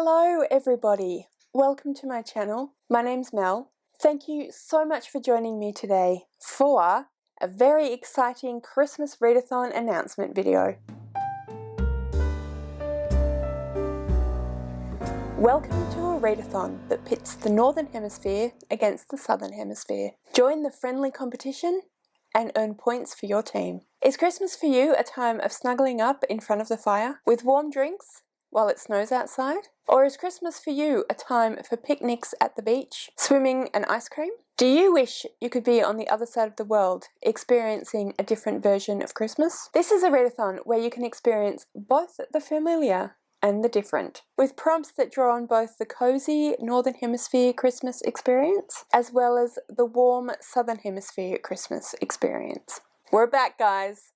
Hello everybody, welcome to my channel. My name's Mel. Thank you so much for joining me today for a very exciting Christmas readathon announcement video. Welcome to a readathon that pits the Northern Hemisphere against the Southern Hemisphere. Join the friendly competition and earn points for your team. Is Christmas for you a time of snuggling up in front of the fire with warm drinks while it snows outside? Or is Christmas for you a time for picnics at the beach, swimming and ice cream? Do you wish you could be on the other side of the world, experiencing a different version of Christmas? This is a readathon where you can experience both the familiar and the different, with prompts that draw on both the cozy Northern Hemisphere Christmas experience, as well as the warm Southern Hemisphere Christmas experience. We're back, guys!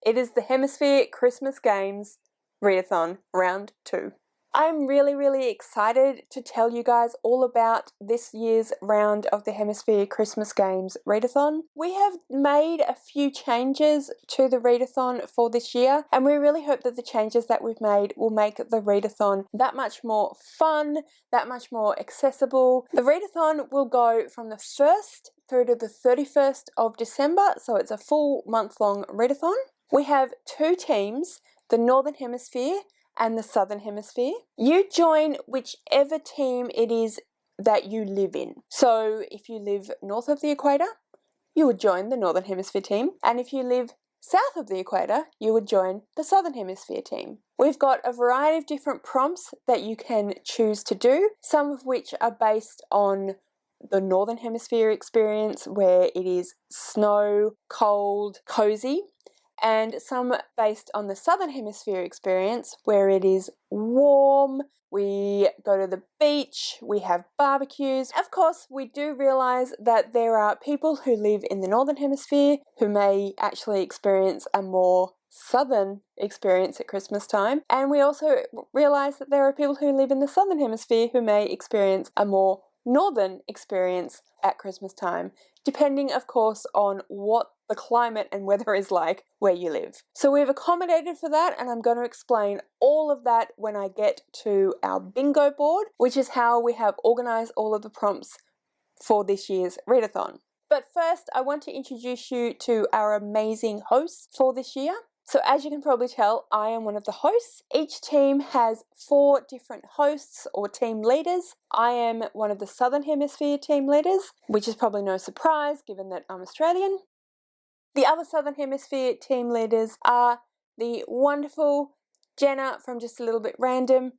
It is the Hemisphere Christmas Games Readathon Round 2. I'm really excited to tell you guys all about this year's round of the Hemisphere Christmas Games Readathon. We have made a few changes to the readathon for this year, and we really hope that the changes that we've made will make the readathon that much more fun, that much more accessible. The readathon will go from the 1st through to the 31st of December, so it's a full month-long readathon. We have two teams, the Northern Hemisphere and the Southern Hemisphere. You join whichever team it is that you live in. So if you live north of the equator, you would join the Northern Hemisphere team. And if you live south of the equator, you would join the Southern Hemisphere team. We've got a variety of different prompts that you can choose to do, some of which are based on the Northern Hemisphere experience where it is snow, cold, cozy, and some based on the Southern Hemisphere experience where it is warm, we go to the beach, we have barbecues. Of course, we do realise that there are people who live in the Northern Hemisphere who may actually experience a more southern experience at Christmas time, and we also realise that there are people who live in the Southern Hemisphere who may experience a more northern experience at Christmas time, depending of course on what the climate and weather is like where you live. So we've accommodated for that, and I'm going to explain all of that when I get to our bingo board, which is how we have organised all of the prompts for this year's readathon. But first, I want to introduce you to our amazing hosts for this year. So as you can probably tell, I am one of the hosts. Each team has 4 different hosts or team leaders. I am one of the Southern Hemisphere team leaders, which is probably no surprise given that I'm Australian. The other Southern Hemisphere team leaders are the wonderful Jenna from Just a Little Bit Random,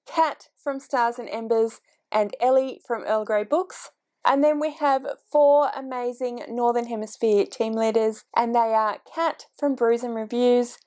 Kat from Stars and Embers, and Ellie from Earl Grey Books. And then we have 4 amazing Northern Hemisphere team leaders, and they are Kat from Brews and Reviews,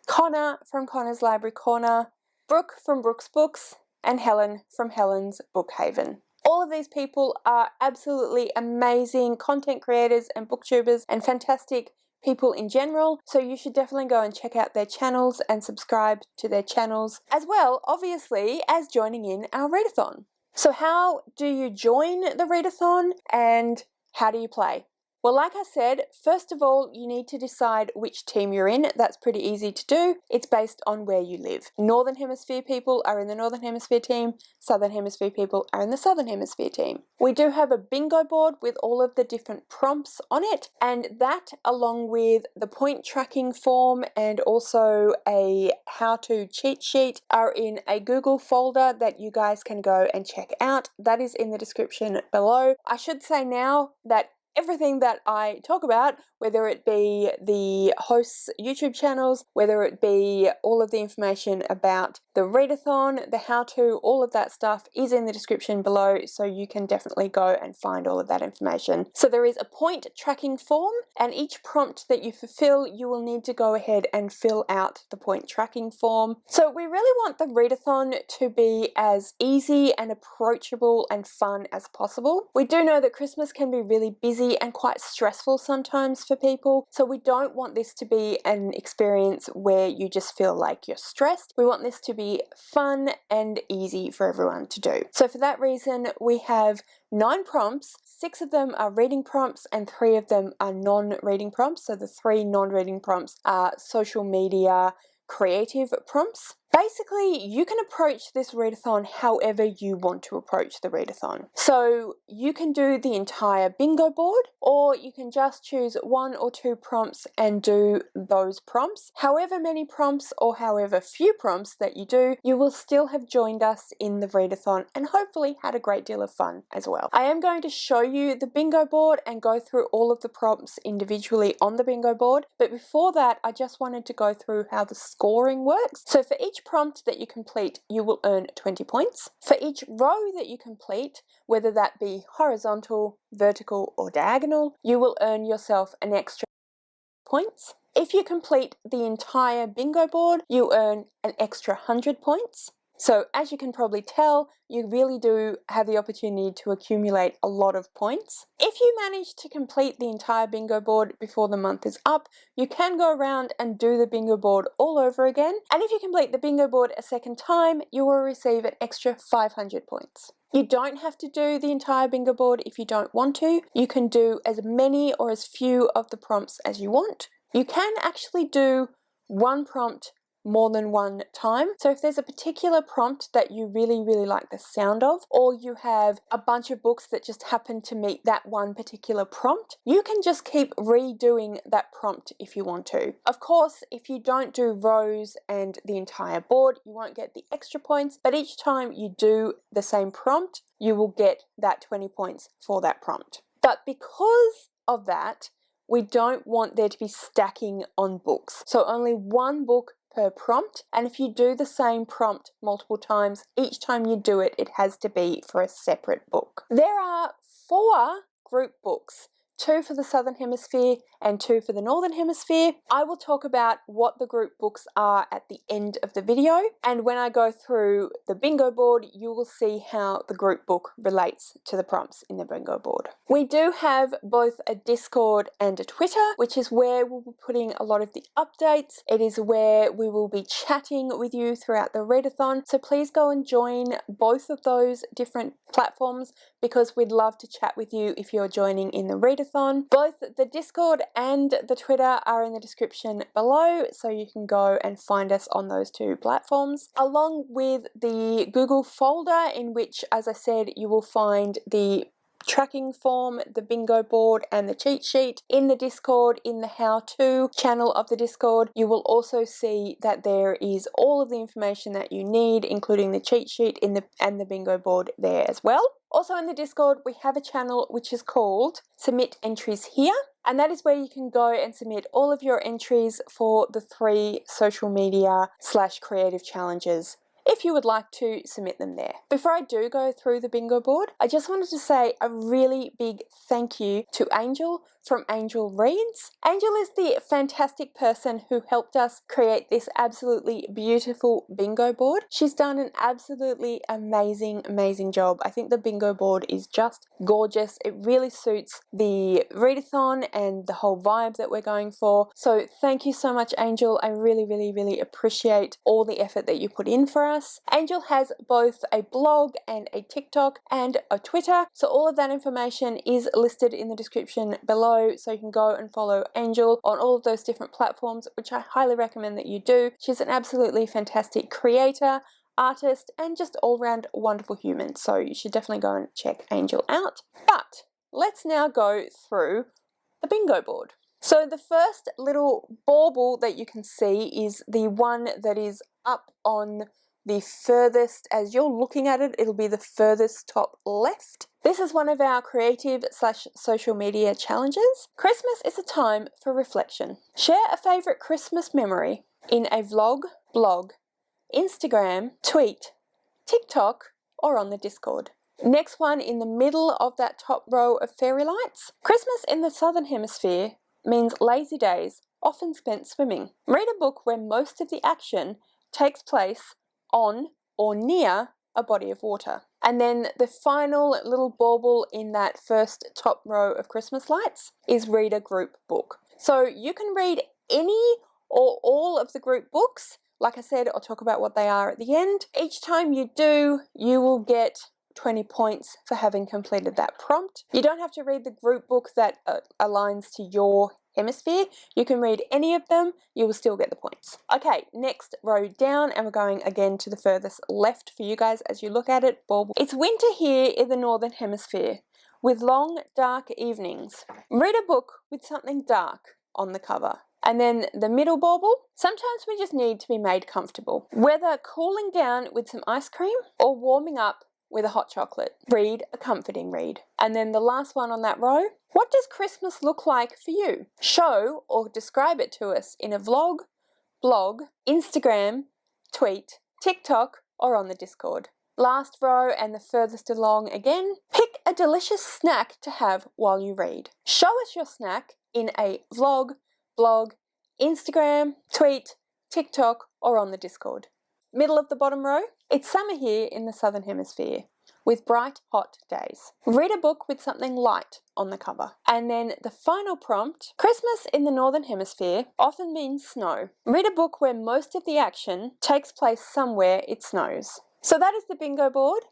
Connor from Connor's Library Corner, Brooke from Brooke's Books, and Helen from Helen's Bookhaven. All of these people are absolutely amazing content creators and booktubers and fantastic people in general, so you should definitely go and check out their channels and subscribe to their channels, as well, obviously, as joining in our readathon. So how do you join the readathon and how do you play? Well, like I said, first of all, you need to decide which team you're in. That's pretty easy to do. It's based on where you live. Northern Hemisphere people are in the Northern Hemisphere team. Southern Hemisphere people are in the Southern Hemisphere team. We do have a bingo board with all of the different prompts on it, and that, along with the point tracking form and also a how-to cheat sheet, are in a Google folder that you guys can go and check out. That is in the description below. I should say now that everything that I talk about, whether it be the hosts' YouTube channels, whether it be all of the information about the readathon, the how-to, all of that stuff is in the description below, so you can definitely go and find all of that information. So there is a point tracking form, and each prompt that you fulfill, you will need to go ahead and fill out the point tracking form. So we really want the readathon to be as easy and approachable and fun as possible. We do know that Christmas can be really busy and quite stressful sometimes for people, so we don't want this to be an experience where you just feel like you're stressed. We want this to be fun and easy for everyone to do. So for that reason, we have 9 prompts. 6 of them are reading prompts and 3 of them are non-reading prompts. So the 3 non-reading prompts are social media creative prompts. Basically, you can approach this readathon however you want to approach the readathon. So you can do the entire bingo board, or you can just choose 1 or 2 prompts and do those prompts. However many prompts or however few prompts that you do, you will still have joined us in the readathon and hopefully had a great deal of fun as well. I am going to show you the bingo board and go through all of the prompts individually on the bingo board, but before that I just wanted to go through how the scoring works. So for each prompt that you complete, you will earn 20 points. For each row that you complete, whether that be horizontal, vertical or diagonal, you will earn yourself an extra points. If you complete the entire bingo board, you earn an extra 100 points. So as you can probably tell, you really do have the opportunity to accumulate a lot of points. If you manage to complete the entire bingo board before the month is up, you can go around and do the bingo board all over again. And if you complete the bingo board a second time, you will receive an extra 500 points. You don't have to do the entire bingo board if you don't want to. You can do as many or as few of the prompts as you want. You can actually do one prompt more than one time. So if there's a particular prompt that you really like the sound of, or you have a bunch of books that just happen to meet that one particular prompt, you can just keep redoing that prompt if you want to. Of course, if you don't do rows and the entire board, you won't get the extra points, but each time you do the same prompt, you will get that 20 points for that prompt. But because of that, we don't want there to be stacking on books. So only one book per prompt, and if you do the same prompt multiple times, each time you do it, it has to be for a separate book. There are 4 group books, 2 for the Southern Hemisphere and 2 for the Northern Hemisphere. I will talk about what the group books are at the end of the video, and when I go through the bingo board, you will see how the group book relates to the prompts in the bingo board. We do have both a Discord and a Twitter, which is where we'll be putting a lot of the updates. It is where we will be chatting with you throughout the readathon, so please go and join both of those different platforms because we'd love to chat with you if you're joining in the readathon. Both the Discord and the Twitter are in the description below, so you can go and find us on those 2 platforms, along with the Google folder in which, as I said, you will find the tracking form, the bingo board and the cheat sheet. In the Discord, in the how-to channel of the Discord, you will also see that there is all of the information that you need, including the cheat sheet and the bingo board there as well. Also in the Discord, we have a channel which is called Submit Entries Here, and that is where you can go and submit all of your entries for the 3 social media / creative challenges, if you would like to submit them there. Before I do go through the bingo board, I just wanted to say a really big thank you to Angel from Angel Reads. Angel is the fantastic person who helped us create this absolutely beautiful bingo board. She's done an absolutely amazing job. I think the bingo board is just gorgeous. It really suits the readathon and the whole vibe that we're going for. So thank you so much, Angel. I really appreciate all the effort that you put in for us. Angel has both a blog and a TikTok and a Twitter, so all of that information is listed in the description below, so you can go and follow Angel on all of those different platforms, which I highly recommend that you do. She's an absolutely fantastic creator, artist, and just all-round wonderful human, so you should definitely go and check Angel out. But let's now go through the bingo board. So the first little bauble that you can see is the one that is up on the furthest, as you're looking at it, it'll be the furthest top left. This is one of our creative / social media challenges. Christmas is a time for reflection. Share a favourite Christmas memory in a vlog, blog, Instagram, tweet, TikTok, or on the Discord. Next one in the middle of that top row of fairy lights. Christmas in the Southern Hemisphere means lazy days, often spent swimming. Read a book where most of the action takes place on or near a body of water. And then the final little bauble in that first top row of Christmas lights is read a group book. So you can read any or all of the group books. Like I said, I'll talk about what they are at the end. Each time you do, you will get 20 points for having completed that prompt. You don't have to read the group book that aligns to your Hemisphere. You can read any of them, you will still get the points. Okay, next row down, and we're going again to the furthest left for you guys as you look at it. It's winter here in the Northern Hemisphere, with long, dark evenings. Read a book with something dark on the cover. And then the middle bauble, sometimes we just need to be made comfortable. Whether cooling down with some ice cream or warming up with a hot chocolate. Read a comforting read. And then the last one on that row, what does Christmas look like for you? Show or describe it to us in a vlog, blog, Instagram, tweet, TikTok, or on the Discord. Last row and the furthest along again, pick a delicious snack to have while you read. Show us your snack in a vlog, blog, Instagram, tweet, TikTok, or on the Discord. Middle of the bottom row, it's summer here in the Southern Hemisphere with bright, hot days. Read a book with something light on the cover. And then the final prompt, Christmas in the Northern Hemisphere often means snow. Read a book where most of the action takes place somewhere it snows. So that is the bingo board.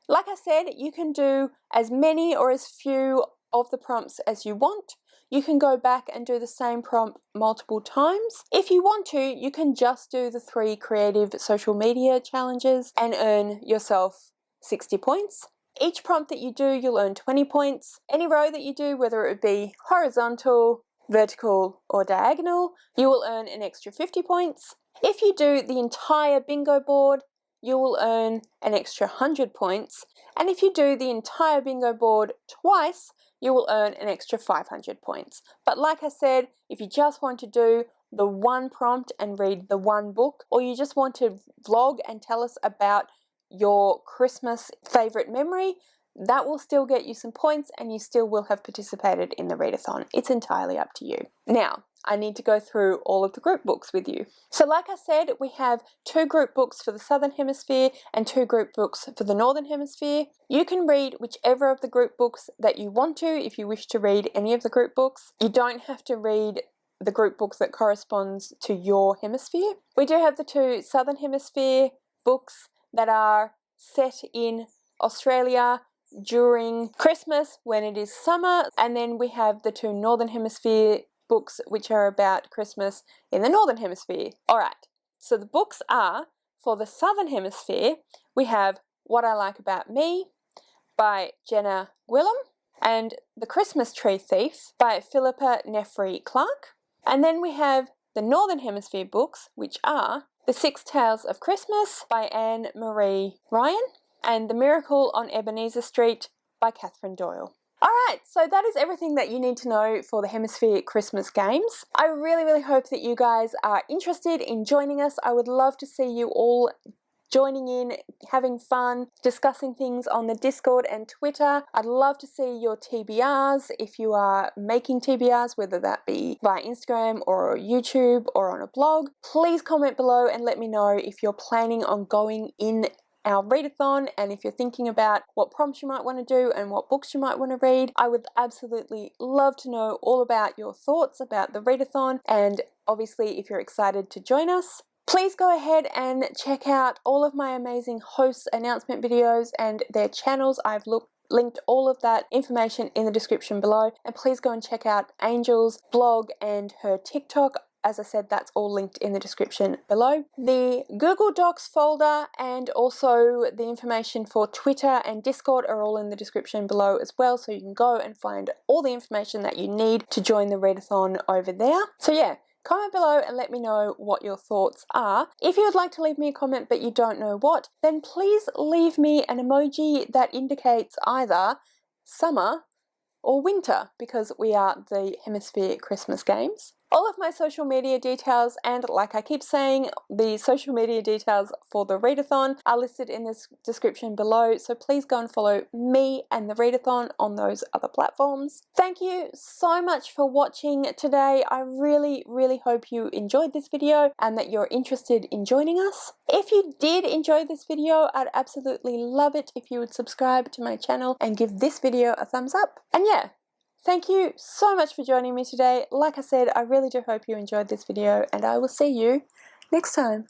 Like I said, you can do as many or as few of the prompts as you want. You can go back and do the same prompt multiple times. If you want to, you can just do the 3 creative social media challenges and earn yourself 60 points. Each prompt that you do, you'll earn 20 points. Any row that you do, whether it be horizontal, vertical, or diagonal, you will earn an extra 50 points. If you do the entire bingo board, you will earn an extra 100 points. And if you do the entire bingo board twice, you will earn an extra 500 points. But like I said, if you just want to do the one prompt and read the one book, or you just want to vlog and tell us about your Christmas favorite memory, that will still get you some points and you still will have participated in the readathon. It's entirely up to you. Now, I need to go through all of the group books with you. So like I said, we have 2 group books for the Southern Hemisphere and 2 group books for the Northern Hemisphere. You can read whichever of the group books that you want to if you wish to read any of the group books. You don't have to read the group book that corresponds to your hemisphere. We do have the 2 Southern Hemisphere books that are set in Australia during Christmas when it is summer, and then we have the 2 Northern Hemisphere books which are about Christmas in the Northern Hemisphere. Alright, so the books are, for the Southern Hemisphere, we have What I Like About Me by Jenna Gwillim and The Christmas Tree Thief by Philippa Nefri Clark. And then we have the Northern Hemisphere books, which are The 6 Tales of Christmas by Anne Marie Ryan and The Miracle on Ebenezer Street by Catherine Doyle. Alright, so that is everything that you need to know for the Hemisphere Christmas games. I really hope that you guys are interested in joining us. I would love to see you all joining in, having fun, discussing things on the Discord and Twitter. I'd love to see your TBRs if you are making TBRs, whether that be via Instagram or YouTube or on a blog. Please comment below and let me know if you're planning on going in our readathon, and if you're thinking about what prompts you might want to do and what books you might want to read. I would absolutely love to know all about your thoughts about the readathon, and obviously if you're excited to join us. Please go ahead and check out all of my amazing hosts' announcement videos and their channels. I've linked all of that information in the description below, and please go and check out Angel's blog and her TikTok. As I said, that's all linked in the description below. The Google Docs folder and also the information for Twitter and Discord are all in the description below as well, so you can go and find all the information that you need to join the readathon over there. So yeah, comment below and let me know what your thoughts are. If you would like to leave me a comment but you don't know what, then please leave me an emoji that indicates either summer or winter, because we are the Hemisphere Christmas games. All of my social media details, and like I keep saying, the social media details for the readathon are listed in the description below, so please go and follow me and the readathon on those other platforms. Thank you so much for watching today. I really hope you enjoyed this video and that you're interested in joining us. If you did enjoy this video, I'd absolutely love it if you would subscribe to my channel and give this video a thumbs up. And yeah, thank you so much for joining me today. Like I said, I really do hope you enjoyed this video, and I will see you next time.